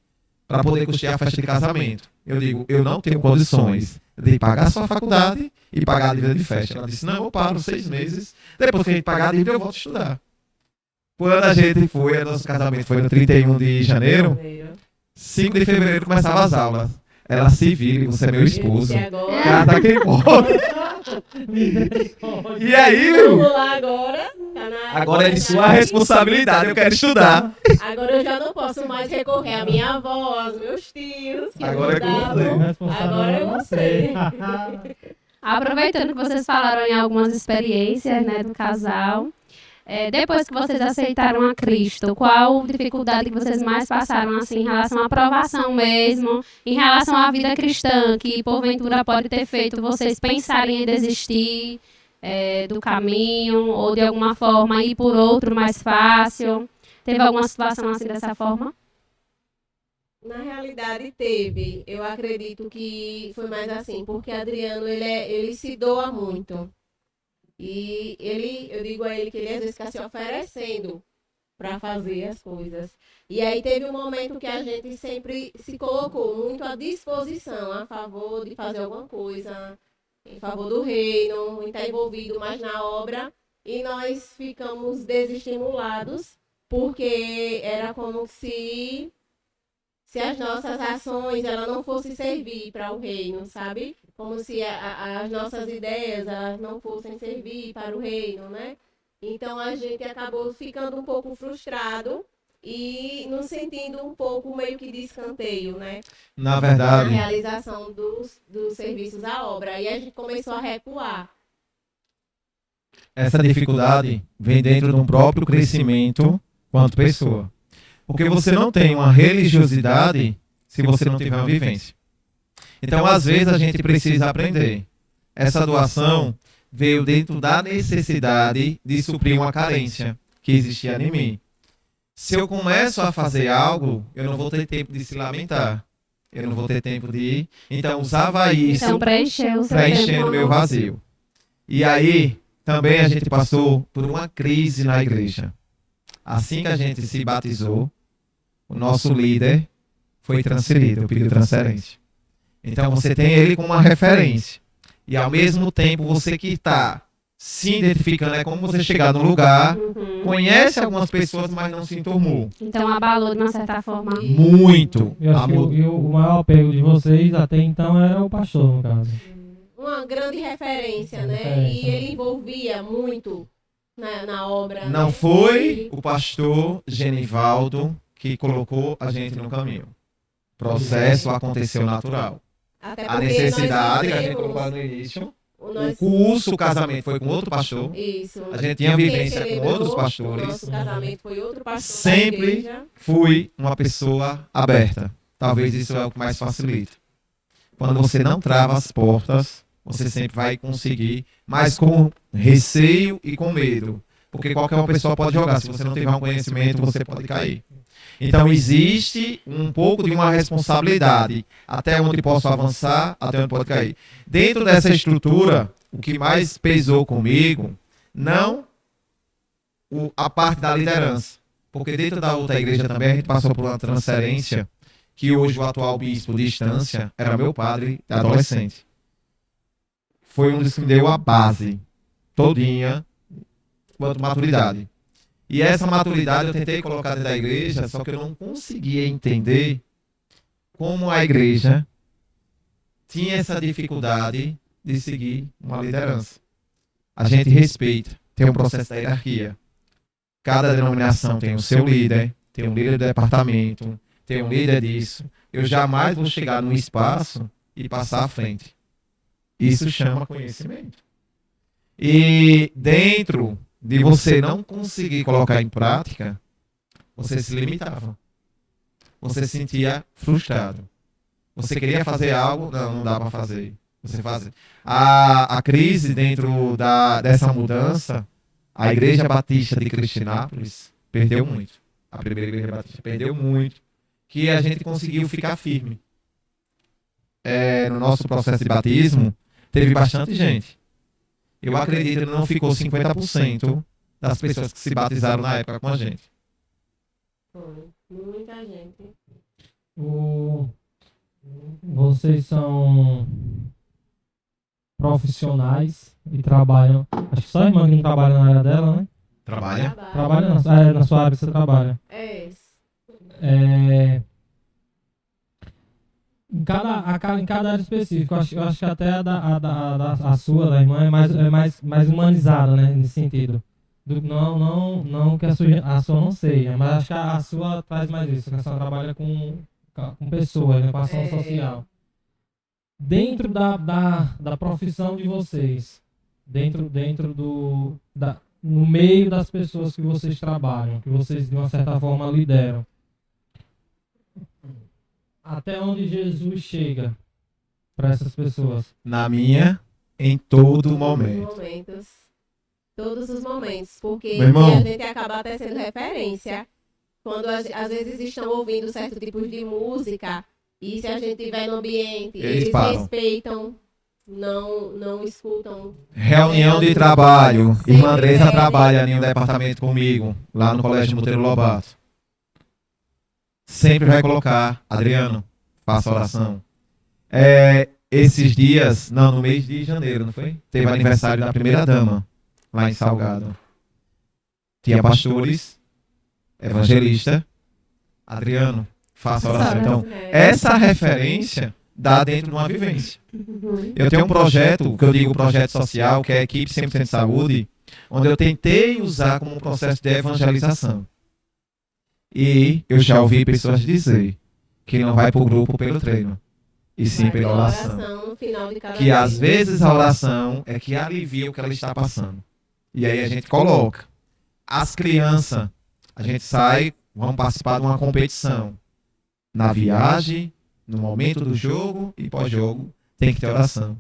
para poder custear a festa de casamento. Eu digo, eu não tenho condições de pagar a sua faculdade e pagar a dívida de festa. Ela disse, não, eu paro 6 meses, depois que a gente pagar a dívida eu volto a estudar. Quando a gente foi, nosso casamento foi no 31 de janeiro, 5 de fevereiro começava as aulas. Ela se vira, você é meu esposo. E agora? Cada quem pode. E aí, meu? Vamos lá agora. Tá na- Agora é de sua responsabilidade, eu quero estudar. Agora eu já não posso mais recorrer à minha avó, aos meus tios. Que Agora é com ajudavam. você. Responsável Agora é você. Aproveitando que vocês falaram em algumas experiências, né, do casal, depois que vocês aceitaram a Cristo, qual dificuldade que vocês mais passaram, assim, em relação à aprovação mesmo, em relação à vida cristã, que porventura pode ter feito vocês pensarem em desistir do caminho, ou de alguma forma ir por outro mais fácil? Teve alguma situação assim dessa forma? Na realidade teve. Eu acredito que foi mais assim, porque Adriano, ele se doa muito. E eu digo a ele que ele às vezes fica se oferecendo para fazer as coisas. E aí teve um momento que a gente sempre se colocou muito à disposição, a favor de fazer alguma coisa, em favor do reino, em estar envolvido mais na obra. E nós ficamos desestimulados, porque era como se as nossas ações ela não fossem servir para o reino, sabe? Como se as nossas ideias elas não fossem servir para o reino, né? Então a gente acabou ficando um pouco frustrado e nos sentindo um pouco meio que de escanteio, né? Na Na verdade, realização dos serviços à obra. Aí a gente começou a recuar. essa dificuldade vem dentro de um próprio crescimento quanto pessoa. Porque você não tem uma religiosidade se você não tiver uma vivência. Então, às vezes, a gente precisa aprender. Essa doação veio dentro da necessidade de suprir uma carência que existia em mim. Se eu começo a fazer algo, eu não vou ter tempo de se lamentar. Eu não vou ter tempo de... Então, usava isso Então, preencher o seu preenchendo tempo. o meu vazio. E aí, também a gente passou por uma crise na igreja. Assim que a gente se batizou, o nosso líder foi transferido, pediu transferência. Então você tem ele como uma referência. E ao mesmo tempo você que está se identificando, é como você chegar num lugar Uhum. conhece algumas pessoas, mas não se enturmou. Então abalou de uma certa forma. Muito. Eu acho que o maior apego de vocês até então era o pastor, no caso. Uma grande referência, né? Referência. E ele envolvia muito na obra. Não né? foi o pastor Genivaldo que colocou a gente no caminho. O processo aconteceu natural. Até A porque necessidade que nós a gente vivemos- colocou no início. O nós- curso, o casamento foi com outro pastor. Isso. A gente tinha Quem vivência com celebrou outros O pastores. nosso casamento foi outro pastor Sempre da igreja. Fui uma pessoa aberta. Talvez isso é o que mais facilita. Quando você não trava as portas, você sempre vai conseguir, mas com receio e com medo. Porque qualquer uma pessoa pode jogar. Se você não tiver um conhecimento, você pode cair. Então existe um pouco de uma responsabilidade. Até onde posso avançar, até onde pode cair. Dentro dessa estrutura, o que mais pesou comigo, não a parte da liderança. Porque dentro da outra igreja também a gente passou por uma transferência que hoje o atual bispo de Estância era meu padre adolescente. Foi um dos que me deu a base todinha quanto maturidade. E essa maturidade eu tentei colocar dentro da igreja, só que eu não conseguia entender como a igreja tinha essa dificuldade de seguir uma liderança. A gente respeita, tem um processo da hierarquia. Cada denominação tem o seu líder, tem um líder do departamento, tem um líder disso. Eu jamais vou chegar num espaço e passar à frente. Isso chama conhecimento. E dentro de você não conseguir colocar em prática, você se limitava. Você se sentia frustrado. Você queria fazer algo, não dá para fazer. Você faz. A crise dentro dessa mudança, a Igreja Batista de Cristinápolis perdeu muito. A primeira Igreja Batista perdeu muito, que a gente conseguiu ficar firme. No nosso processo de batismo, teve bastante gente. Eu acredito que não ficou 50% das pessoas que se batizaram na época com a gente. Foi. Muita gente. Vocês são profissionais e trabalham. Acho que só a irmã que não trabalha na área dela, né? Trabalha? Trabalha na sua área que você trabalha. É. Em cada área específica, eu acho que até a sua, da irmã, é mais humanizada, né? Nesse sentido. Não que a sua não seja, mas acho que a sua traz mais isso, que a sua trabalha com pessoas, né? Com ação social. Dentro da profissão de vocês, no meio das pessoas que vocês trabalham, que vocês de uma certa forma lideram, até onde Jesus chega para essas pessoas? Na minha, em todo momento. Todos os momentos. Porque Meu irmão, a gente acaba até sendo referência. Quando às vezes estão ouvindo certo tipo de música, e se a gente estiver no ambiente, eles param. respeitam, não escutam. Reunião de trabalho. Sempre Irmã Andressa pedem. trabalha em um departamento comigo, lá no Colégio Monteiro Lobato. Sempre vai colocar, Adriano, faça oração. Esses dias, no mês de janeiro, não foi? Teve aniversário da primeira dama, lá em Salgado. Tinha pastores, evangelista, Adriano, faça oração. Então, essa referência dá dentro de uma vivência. Eu tenho um projeto, que eu digo projeto social, que é a Equipe 100% de Saúde, onde eu tentei usar como um processo de evangelização. E eu já ouvi pessoas dizer que não vai para o grupo pelo treino, e sim pela oração. No final de cada Que dia. às vezes a oração é que alivia o que ela está passando. E aí a gente coloca. As crianças, a gente sai, vamos participar de uma competição. Na viagem, no momento do jogo e pós-jogo, tem que ter oração.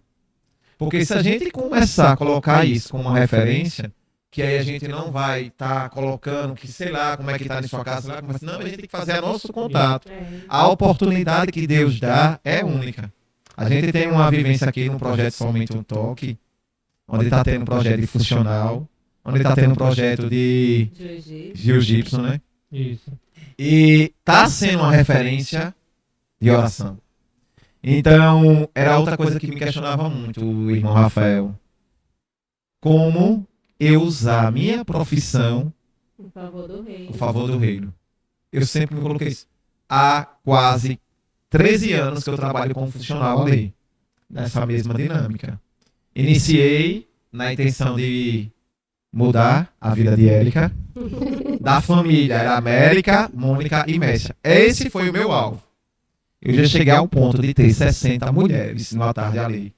Porque se a gente começar a colocar isso como uma referência, que aí a gente não vai estar colocando que, sei lá, como é que está na sua casa, sei lá, não, a gente tem que fazer nosso contato. A oportunidade que Deus dá é única. A gente tem uma vivência aqui no projeto Somente um Toque, onde está tendo um projeto de funcional, onde está tendo um projeto de jiu-jitsu, né? Isso. E está sendo uma referência de oração. Então, era outra coisa que me questionava muito, o irmão Rafael. Como eu usar a minha profissão Em favor do reino. o favor do reino. Eu sempre me coloquei isso. Há quase 13 anos que eu trabalho como funcional ali, nessa mesma dinâmica. Iniciei na intenção de mudar a vida de Érica, da família, era América, Mônica e Messia. Esse foi o meu alvo. Eu já cheguei ao ponto de ter 60 mulheres numa tarde ali.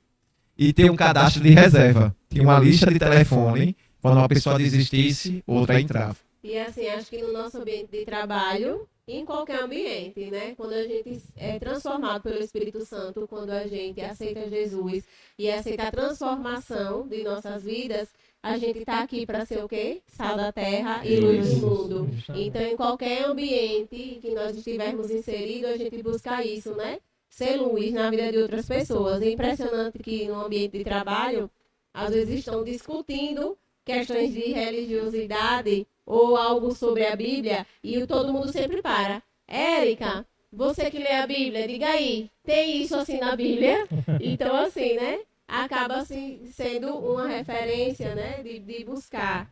E ter um cadastro de reserva. Tinha uma lista de telefone, quando uma pessoa desistisse, outra entrava. E assim, acho que no nosso ambiente de trabalho, em qualquer ambiente, né? Quando a gente é transformado pelo Espírito Santo, quando a gente aceita Jesus e aceita a transformação de nossas vidas, a gente está aqui para ser o quê? Sal da terra e luz do mundo. Então, em qualquer ambiente que nós estivermos inseridos, a gente busca isso, né? Ser luz na vida de outras pessoas. É impressionante que no ambiente de trabalho, às vezes estão discutindo questões de religiosidade ou algo sobre a Bíblia e todo mundo sempre para. Érica, você que lê a Bíblia, diga aí, tem isso assim na Bíblia? Então, assim, né? Acaba assim, sendo uma referência, né? De buscar.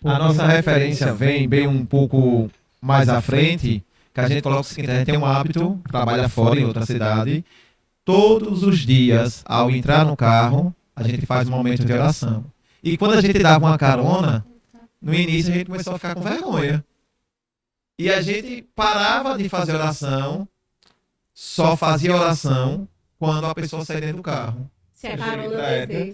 A nossa referência vem bem um pouco mais à frente, que a gente coloca o seguinte, a gente tem um hábito, trabalha fora em outra cidade, todos os dias, ao entrar no carro, a gente faz um momento de oração. E quando a gente dava uma carona, no início a gente começou a ficar com vergonha. E a gente parava de fazer oração, só fazia oração quando a pessoa saía dentro do carro. Se a carona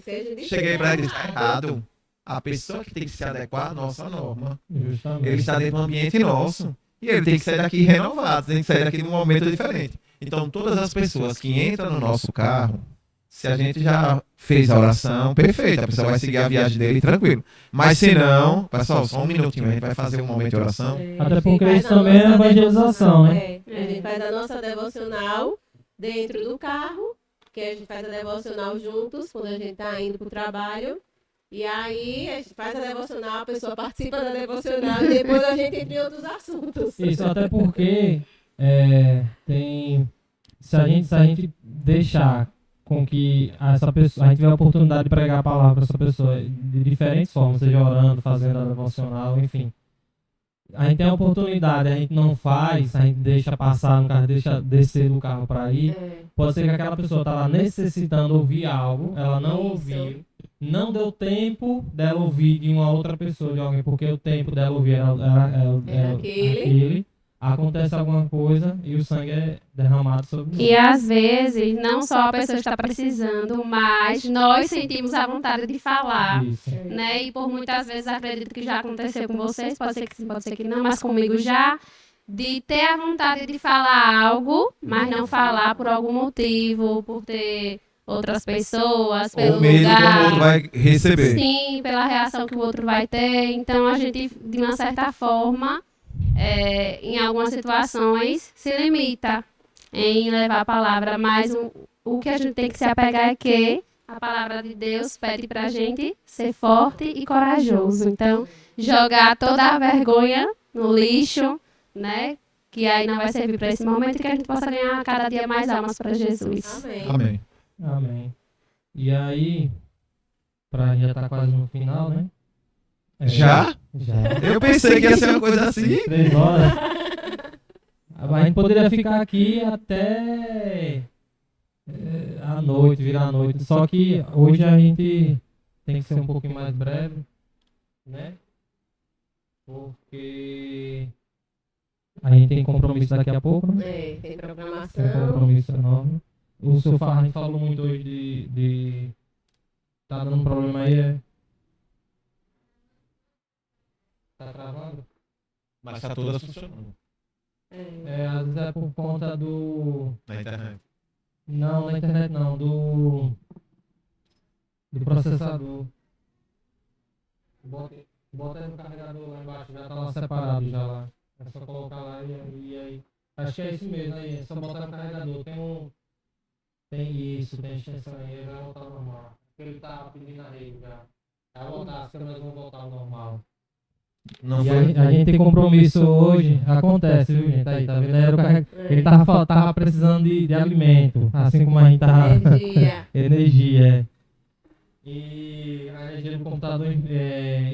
seja de Cheguei para ele e disse, está errado. A pessoa que tem que se adequar à nossa norma. Justamente. Ele está dentro do ambiente nosso. E ele tem que sair daqui renovado, tem que sair daqui num momento diferente. Então, todas as pessoas que entram no nosso carro, se a gente já fez a oração, perfeito, a pessoa vai seguir a viagem dele tranquilo. Mas se não, pessoal, só um minutinho, a gente vai fazer um momento de oração. Até porque isso também é evangelização, né? A gente faz a nossa devocional dentro do carro, que a gente faz a devocional juntos, quando a gente está indo para o trabalho. E aí, a gente faz a devocional, a pessoa participa da devocional e depois a gente entra em outros assuntos. Isso, até porque se a gente deixar com que essa pessoa, a gente tiver a oportunidade de pregar a palavra para essa pessoa de diferentes formas, seja orando, fazendo a devocional, enfim. A gente tem a oportunidade, a gente não faz, a gente deixa passar no carro, deixa descer do carro para ir. Pode ser que aquela pessoa está lá necessitando ouvir algo, ela não ouviu, não deu tempo dela ouvir de uma outra pessoa, de alguém, porque o tempo dela ouvir era aquele. Acontece alguma coisa e o sangue é derramado sobre nós. E às vezes, não só a pessoa está precisando, mas nós sentimos a vontade de falar. Isso. Né? E por muitas vezes, acredito que já aconteceu com vocês, pode ser que sim, pode ser que não, mas comigo já, de ter a vontade de falar algo, mas não falar por algum motivo, por ter outras pessoas, pelo Ou medo que o lugar. outro vai receber. Sim, pela reação que o outro vai ter. Então, a gente, de uma certa forma, em algumas situações, se limita em levar a palavra, mas o que a gente tem que se apegar é que a palavra de Deus pede pra gente ser forte e corajoso. Então, jogar toda a vergonha no lixo, né? Que aí não vai servir para esse momento e que a gente possa ganhar cada dia mais almas para Jesus. Amém. Amém. Amém. E aí, já tá quase no final, né? Já? Já. Eu pensei que ia ser uma coisa assim. 3 horas. A gente poderia ficar aqui até a noite, virar a noite. Só que hoje a gente tem que ser um pouquinho mais breve, né? Porque a gente tem compromisso daqui a pouco, né? Tem Tem programação. compromisso enorme. O seu a gente falou muito hoje de tá dando um problema aí, Tá travando? Mas está todas funcionando. Às vezes é por conta do... Na internet. Não, na internet não, do processador. Bota aí no carregador lá embaixo, já tá lá separado já lá. É só colocar lá e aí. Acho que é isso mesmo aí, é só botar no carregador. Tem extensão aí, vai voltar ao normal. Porque ele tá pedindo a rede já. Vai voltar, as câmeras vão voltar ao normal. Não E foi? a gente tem compromisso hoje, acontece, viu gente? Aí, tá vendo? Ele tava precisando de alimento, assim como a gente tava. Energia. Energia, E a energia do computador,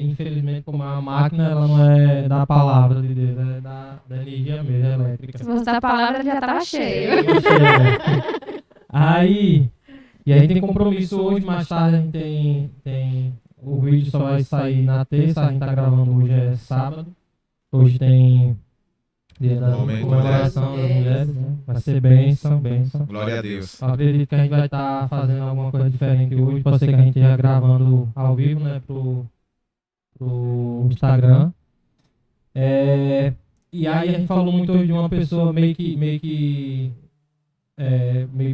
infelizmente, como é uma máquina, ela não é da palavra de Deus, é da energia mesmo, elétrica. Se fosse da palavra, já tava cheio. Aí, e aí tem compromisso hoje, mais tarde a gente tem o vídeo só vai sair na terça, a gente tá gravando hoje, é sábado. Hoje tem dia da Momento comemoração das mulheres, né? Vai ser bênção. Glória a Deus. Eu acredito que a gente vai estar fazendo alguma coisa diferente hoje. Pode ser que a gente esteja gravando ao vivo, né, pro Instagram. E aí a gente falou muito hoje de uma pessoa meio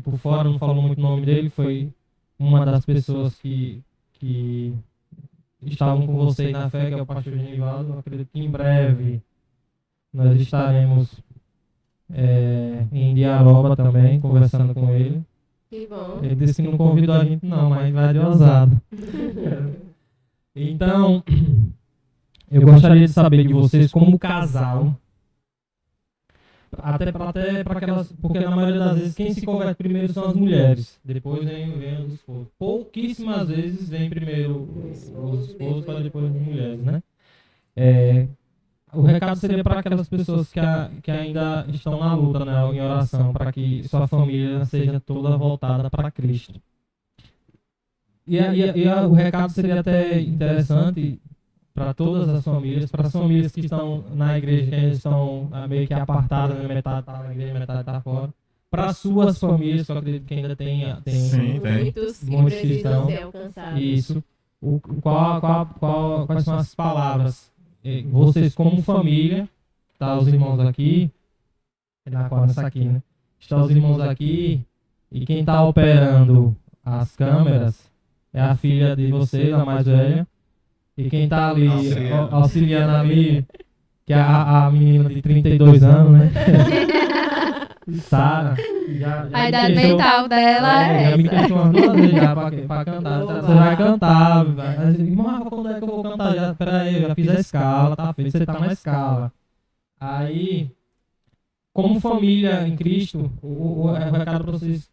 por fora, não falou muito o nome dele, foi uma das pessoas que estavam com vocês na fé, que é o pastor Genivaldo. Eu acredito que em breve nós estaremos em Diaroba também, conversando com ele. Que bom. Ele disse que não convidou a gente não, mas vai de ousado. Então, eu gostaria de saber de vocês como casal, até para aquelas, porque na maioria das vezes quem se converte primeiro são as mulheres, depois vem os esposos. Pouquíssimas vezes vem primeiro os esposos para depois as mulheres, né? O recado seria para aquelas pessoas que ainda estão na luta, né, em oração, para que sua família seja toda voltada para Cristo. E o recado seria até interessante para todas as famílias, para as famílias que estão na igreja, que ainda estão meio que apartadas, né, metade está na igreja, metade está fora. Para as suas famílias, que eu acredito que ainda tem Muitos que muitos precisam cristãos. ser alcançados. Isso. Quais são as palavras? Vocês como família, tá os irmãos aqui, nessa aqui, né? Está os irmãos aqui, e quem está operando as câmeras é a filha de vocês, a mais velha. E quem está ali auxiliando ali, que é a menina de 32 anos, né? Sara. A idade mental dela é já me essa. questionou duas vezes já pra cantar. Você vai cantar, vai. Irmão, quando é que eu vou cantar? Peraí, eu já fiz a escala, tá feito, você tá na escala. Aí, como família em Cristo, o recado para vocês,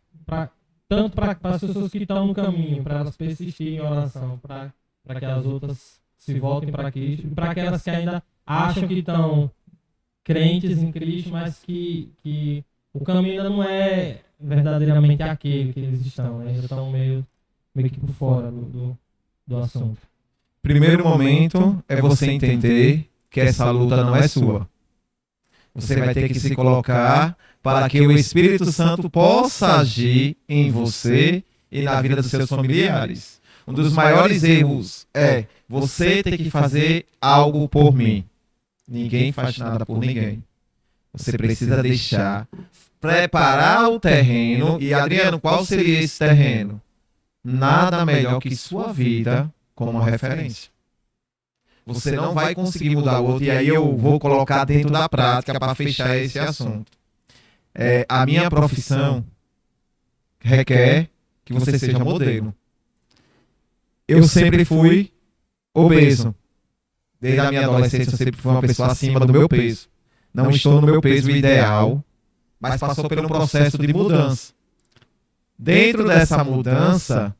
tanto para as pessoas que estão no caminho, para elas persistirem em oração, para que as outras se voltem para Cristo, e para aquelas que ainda acham que estão crentes em Cristo, mas que o caminho ainda não é verdadeiramente aquele que eles estão, né? Ainda estão meio que por fora do assunto. Primeiro momento é você entender que essa luta não é sua. Você vai ter que se colocar para que o Espírito Santo possa agir em você e na vida dos seus familiares. Um dos maiores erros é você ter que fazer algo por mim. Ninguém faz nada por ninguém. Você precisa deixar, preparar o terreno. E Adriano, qual seria esse terreno? Nada melhor que sua vida como uma referência. Você não vai conseguir mudar o outro. E aí eu vou colocar dentro da prática para fechar esse assunto. A minha profissão requer que você seja modelo. Eu sempre fui obeso. Desde a minha adolescência eu sempre fui uma pessoa acima do meu peso. Não estou no meu peso ideal, mas passou por um processo de mudança. Dentro dessa mudança,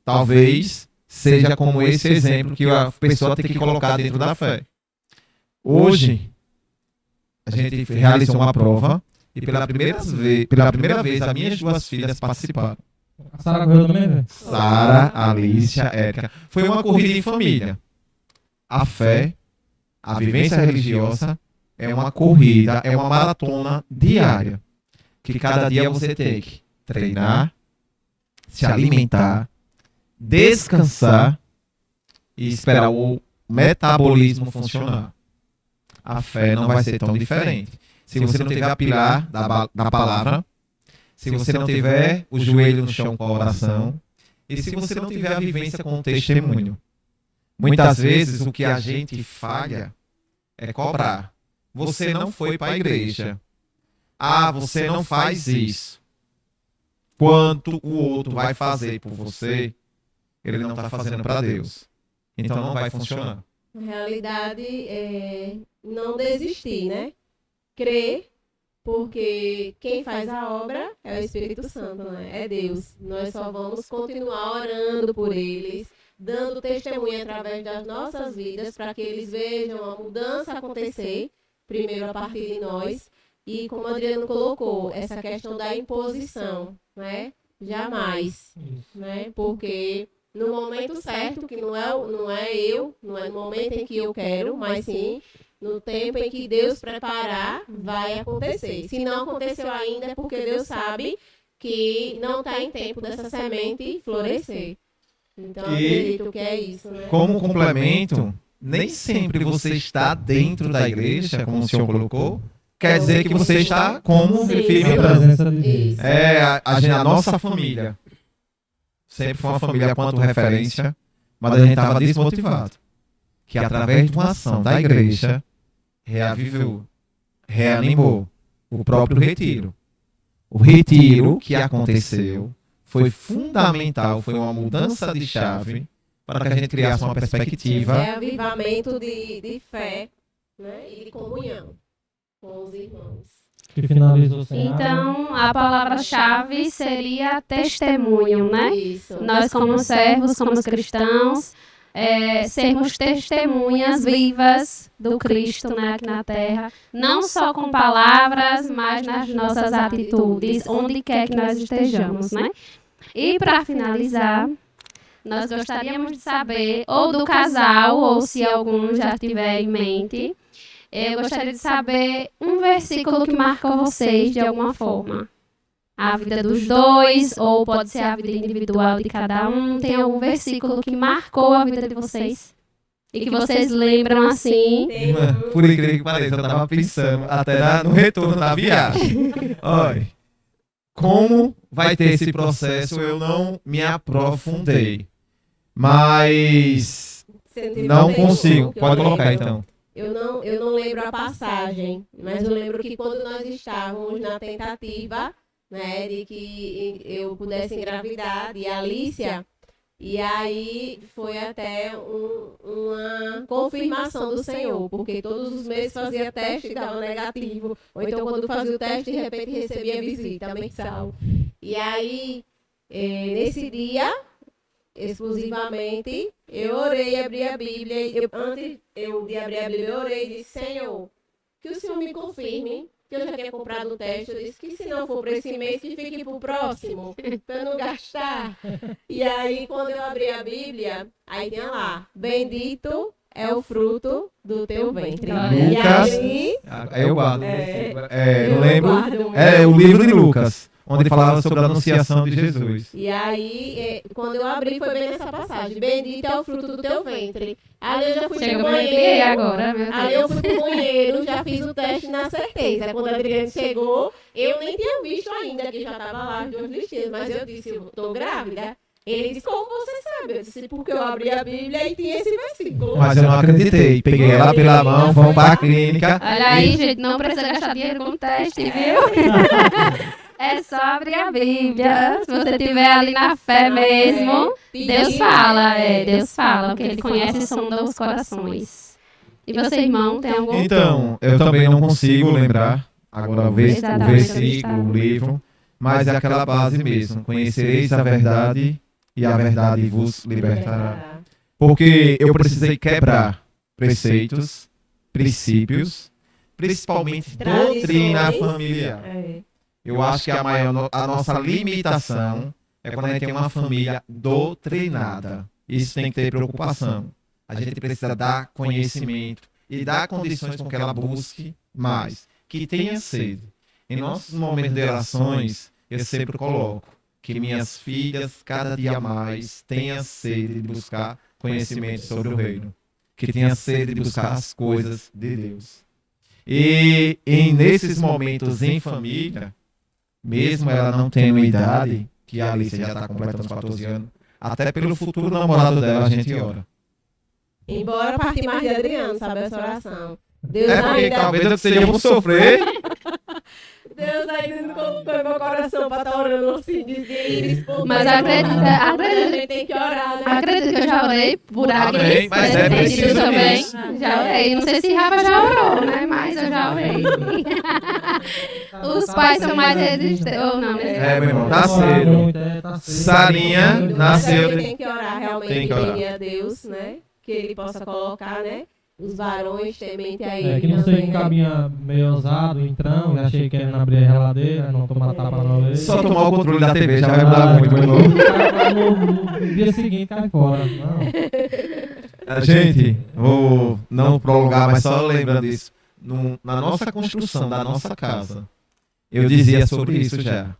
talvez seja como esse exemplo que a pessoa tem que colocar dentro da fé. Hoje, a gente realizou uma prova e pela primeira vez as minhas duas filhas participaram. A Sara correu também, velho? Sara, Alicia, Érica. Foi uma corrida em família. A fé, a vivência religiosa é uma corrida, é uma maratona diária. Que cada dia você tem que treinar, se alimentar, descansar e esperar o metabolismo funcionar. A fé não vai ser tão diferente. Se você não tiver a pilar da palavra, se você não tiver o joelho no chão com a oração, e se você não tiver a vivência com o testemunho. Muitas vezes o que a gente falha é cobrar. Você não foi para a igreja. Ah, você não faz isso. Quanto o outro vai fazer por você, ele não está fazendo para Deus. Então não vai funcionar. Na realidade, é não desistir, né? Crer, porque quem faz a obra é o Espírito Santo, né? É Deus. Nós só vamos continuar orando por eles, dando testemunho através das nossas vidas, para que eles vejam a mudança acontecer, primeiro a partir de nós. E como o Adriano colocou, essa questão da imposição, né? Jamais, né? Porque no momento certo, que não é no momento em que eu quero, mas sim no tempo em que Deus preparar, vai acontecer. Se não aconteceu ainda, é porque Deus sabe que não está em tempo dessa semente florescer. Então, eu acredito que é isso, né? Como complemento, nem sempre você está dentro da igreja, como o senhor colocou, quer dizer que você está como firme A presença de Deus. a nossa família. Sempre foi uma família quanto referência, mas a gente estava desmotivado. Que através de uma ação da igreja, reavivou, reanimou o próprio retiro. O retiro que aconteceu foi fundamental, foi uma mudança de chave para que a gente criasse uma perspectiva. Reavivamento de fé, né? E de comunhão com os irmãos. Que finalizou sem Então, a palavra-chave seria testemunho, né? Isso. Nós, como servos, somos cristãos, sermos testemunhas vivas do Cristo, né, aqui na Terra. Não só com palavras, mas nas nossas atitudes, onde quer que nós estejamos, né? E, para finalizar, nós gostaríamos de saber, ou do casal, ou se algum já tiver em mente, eu gostaria de saber um versículo que marcou vocês de alguma forma. A vida dos dois, ou pode ser a vida individual de cada um. Tem algum versículo que marcou a vida de vocês? E que vocês lembram assim? Por incrível que pareça, eu estava pensando até no retorno da viagem. Olha, como vai ter esse processo, eu não me aprofundei. Mas não consigo. Pode colocar então. Eu não lembro a passagem, mas eu lembro que quando nós estávamos na tentativa, né, de que eu pudesse engravidar de Alícia, e aí foi até uma confirmação do Senhor, porque todos os meses fazia teste e dava negativo, ou então quando fazia o teste, de repente recebia visita mensal. E aí, nesse dia, exclusivamente, eu orei, abri a Bíblia, antes de abrir a Bíblia, eu orei e disse: Senhor, que o Senhor me confirme que eu já tinha comprado o teste. Eu disse que se não for para esse mês, que fique para o próximo, para eu não gastar. E aí, quando eu abri a Bíblia, aí tinha lá: bendito é o fruto do teu ventre. Lucas, e aí, eu guardo. eu não lembro. guardo. É o livro de Lucas, onde falava sobre a anunciação de Jesus. E aí, quando eu abri, foi bem nessa passagem: bendito é o fruto do teu ventre. Ali eu já fui Chega pro pra banheiro. agora, meu Aí eu Deus. fui pro banheiro, já fiz o teste na certeza. Quando a Adriane chegou, eu nem tinha visto ainda, que já tava lá as 2 listinhas, mas eu disse: eu tô grávida. Ele disse: como você sabe? Eu disse: porque eu abri a Bíblia e tinha esse versículo. Mas eu não acreditei. Peguei ela pela mão, fomos para a clínica. Olha aí, gente, não precisa gastar dinheiro com teste, viu? É só abrir a Bíblia. Se você estiver ali na fé mesmo, Deus fala, Deus fala, porque Ele conhece e sonda os corações. E você, irmão, tem algum? Então, eu também não consigo lembrar agora o Exatamente, versículo, o livro, mas é aquela base mesmo: conhecereis a verdade e a verdade vos libertará. Porque eu precisei quebrar preceitos, princípios, principalmente doutrina familiar. Eu acho que a nossa limitação é quando a gente tem uma família doutrinada. Isso tem que ter preocupação. A gente precisa dar conhecimento e dar condições com que ela busque mais, que tenha sede. Em nossos momentos de orações, eu sempre coloco que minhas filhas, cada dia mais, tenham sede de buscar conhecimento sobre o reino, que tenha sede de buscar as coisas de Deus. E nesses momentos em família, mesmo ela não tendo idade, que a Alice já está completando os 14 anos, até pelo futuro namorado dela a gente ora. Embora partir mais de Adriano, sabe essa oração. Deus Porque ainda... talvez eu seja por sofrer. Deus ainda não colocou meu coração para estar orando assim, dizer Mas acredita, A gente tem que orar, né? acredita que eu já orei por Amém, Agnes. mas é preciso também. isso. Já orei. Não sei se Rafa já orou, né? Mas eu já orei. Os pais são mais resistentes. Ou não, né? Meu irmão, tá cedo. Sarinha Mas nasceu. a gente tem que orar realmente, Tem que orar. pedir a Deus, né? Que Ele possa colocar, né? Os varões temente a Ele. É, que não seja também, um né? cabinha meio ousado, entrão, já achei que querendo abrir a geladeira, não tomar tapa na vez. Só tomar o controle da TV já vai mudar muito, meu irmão. No dia seguinte cai fora. Não. Gente, vou não prolongar, mas só lembrando isso. Na nossa construção da nossa casa, eu dizia sobre isso já.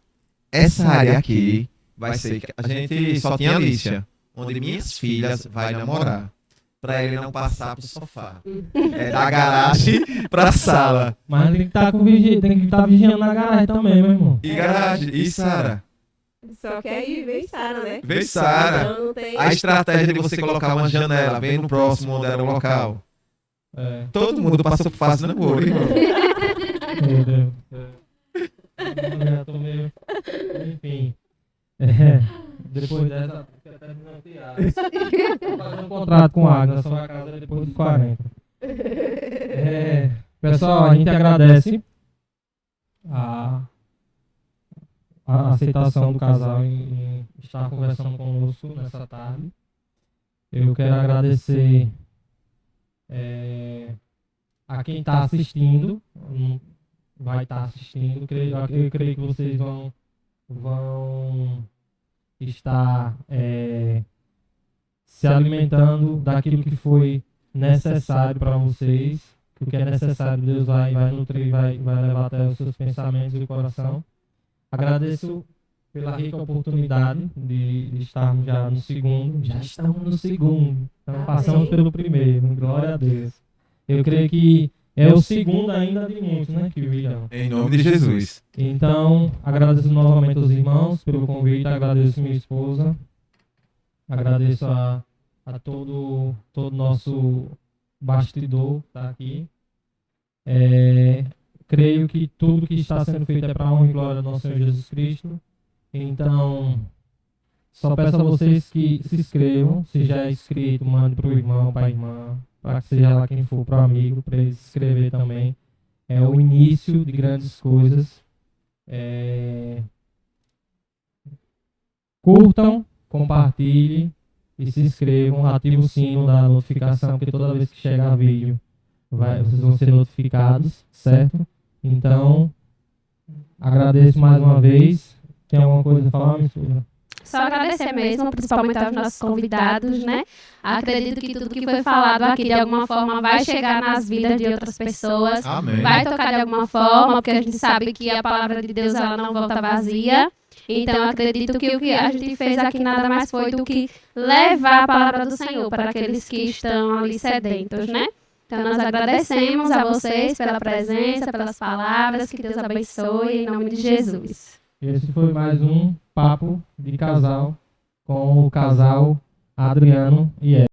Essa área aqui vai ser... A gente só tinha lixa, onde minhas filhas vai namorar. Pra ele não passar pro sofá. É da garagem pra sala. Mas tem que estar vigiando na garagem também, meu irmão. E garagem, e Sara? Só que aí vem Sara, né? Vem Sara. Então não tem... A estratégia de você colocar uma janela bem no próximo onde era o local. É. Todo mundo passou por fase de namoro, irmão. Meu Deus. Eu já tô meio... Enfim. É, depois dessa, fica terminando piada. Tô fazendo um contrato com a Agnes, só vai casar depois dos 40. Pessoal, a gente agradece a aceitação do casal em estar conversando conosco nessa tarde. Eu quero agradecer a quem está assistindo, vai estar assistindo. Eu creio que vocês vão estar se alimentando daquilo que foi necessário para vocês. O que é necessário, Deus vai nutrir, vai levar até os seus pensamentos e o coração. Agradeço pela rica oportunidade de estarmos já no segundo. Já estamos no segundo. Então passamos pelo primeiro. Glória a Deus. Eu creio que é o segundo ainda de muitos, né, que virão. Em nome de Jesus. Então, agradeço novamente aos irmãos pelo convite, agradeço minha esposa, agradeço a todo nosso bastidor que está aqui. Creio que tudo que está sendo feito é para a honra e glória do nosso Senhor Jesus Cristo. Então, só peço a vocês que se inscrevam, se já é inscrito, mande para o irmão, para a irmã, para que seja lá quem for, para o amigo, para ele se inscrever também. É o início de grandes coisas. Curtam, compartilhem e se inscrevam, ativem o sino da notificação, porque toda vez que chegar vídeo, vocês vão ser notificados, certo? Então, agradeço mais uma vez. Tem alguma coisa a falar, mistura? Só agradecer mesmo, principalmente aos nossos convidados, né? Acredito que tudo que foi falado aqui, de alguma forma, vai chegar nas vidas de outras pessoas. Amém. Vai tocar de alguma forma, porque a gente sabe que a palavra de Deus, ela não volta vazia. Então, acredito que o que a gente fez aqui nada mais foi do que levar a palavra do Senhor para aqueles que estão ali sedentos, né? Então, nós agradecemos a vocês pela presença, pelas palavras. Que Deus abençoe, em nome de Jesus. Esse foi mais um papo de casal com o casal Adriano e Eva.